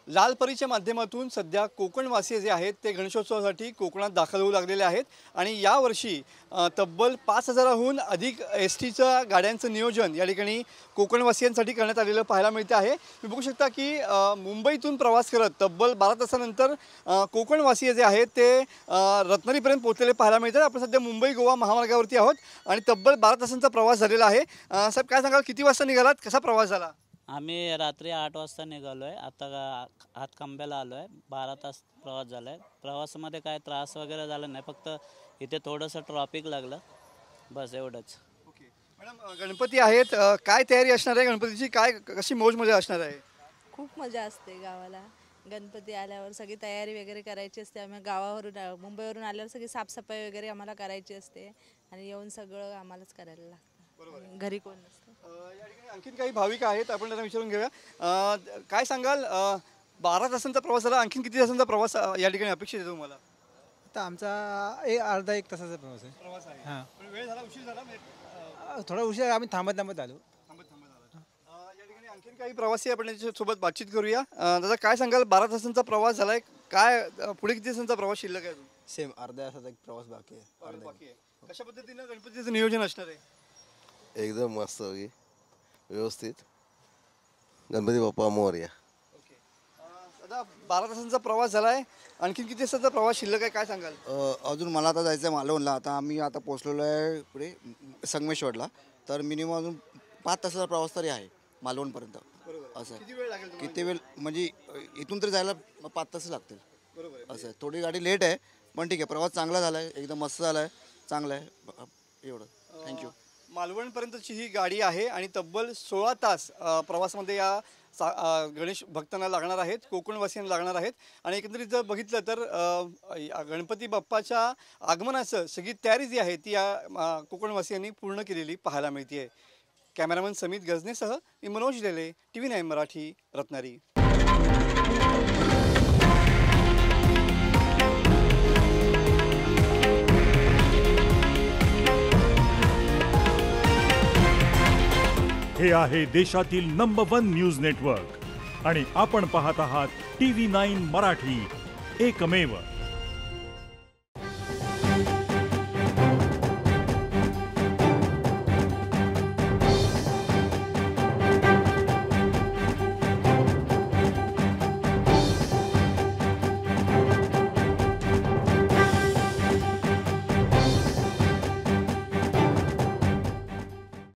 लालपरीच्या माध्यमातून सध्या कोकणवासीय जे आहेत ते गणेशोत्सवासाठी कोकणात दाखल होऊ लागलेले आहेत आणि यावर्षी तब्बल 5,000हून अधिक एसटीच्या गाड्यांचं नियोजन या ठिकाणी कोकणवासियांसाठी करण्यात आलेलं पाहायला मिळते आहे। तुम्ही बघू शकता की मुंबईतून प्रवास करत तब्बल 12 तासानंतर कोकणवासीय जे आहेत ते रत्नागिरीपर्यंत पोहोचलेले पाहायला मिळतात। आपण सध्या मुंबई गोवा महामार्गावरती आहोत आणि तब्बल 12 तासांचा प्रवास झालेला आहे। साहेब काय सांगाल, किती वाजता निघालात, कसा प्रवास झाला? आम्ही रात्री 8 वाजता निघालो आहे। आता हातकंब्याला आलो आहे। 12 तास प्रवास झाला आहे। प्रवासामध्ये काय त्रास वगैरे झाला नाही, फक्त इथे थोडंसं ट्रॅफिक लागलं, बस एवढंच। ओके मॅडम, गणपती आहेत, काय तयारी असणार आहे गणपतीची, काय कशी मौज मजा असणार आहे? खूप मजा असते गावाला। गणपती आल्यावर सगळी तयारी वगैरे करायची असते। आम्ही गावावरून मुंबईवरून आल्यावर सगळी साफसफाई वगैरे आम्हाला करायची असते आणि येऊन सगळं आम्हालाच करायला लागतं, घरी कोण नसतं। या ठिकाणी आणखीन काही भाविक आहेत, आपण त्यांना विचारून घेऊया। काय सांगाल, 12 तासांचा प्रवास झाला, आणखीन किती तासांचा प्रवास या ठिकाणी अपेक्षित आहे तुम्हाला? आता आमचा अर्धा एक तासाचा प्रवास आहे। हां, पण वेळ झाला, उशीर झाला, थोडा उशीर, आम्ही थांबत आलो। या ठिकाणी आणखीन काही प्रवासी आपण त्यांच्यासोबत बातचीत करूया। दादा काय सांगाल, 12 तासांचा प्रवास झालाय, काय पुढे किती तासांचा प्रवास शिल्लक आहे? सेम अर्ध्या तासाचा एक प्रवास बाकी आहे। बाकी आहे। कशा पद्धतीनं गणपतीचं नियोजन असणार आहे? एकदम मस्त व्यवस्थित। गणपती बाप्पा मोरया। ओके दादा, 12 तासांचा प्रवास झालाय, आणखीन किती तासांचा प्रवास शिल्लक आहे, काय सांगाल? अजून मला आता जायचं आहे मालवणला। आता आम्ही पोचलेलो आहे पुढे संगमेश्वरला, तर मिनिमम अजून 5 तासाचा प्रवास तरी आहे मालवणपर्यंत। असं किती वेळ लागेल? किती वेळ म्हणजे इथून तरी जायला 5 तास लागतील। बरोबर असं आहे, थोडी गाडी लेट आहे पण ठीक आहे, प्रवास चांगला झाला आहे, एकदम मस्त झाला आहे, चांगला आहे, एवढं। थँक्यू। मालवणपर्यंतची ही गाडी आहे आणि तब्बल 16 तास प्रवासामध्ये या गणेश भक्तांना लागणार आहेत, कोकणवासियांना लागणार आहेत। आणि एकंदरीत जर बघितलं तर गणपती बाप्पाच्या आगमनाचं सगळी तयारी जी आहे ती या कोकणवासियांनी पूर्ण केलेली पाहायला मिळते आहे। कॅमेरामन समित गजनेसह मी मनोज लेले, TV9 मराठी, रत्नागिरी। हे आहे देशातील नंबर 1 न्यूज नेटवर्क आणि आपण पाहत आहात TV9 मराठी, एकमेव।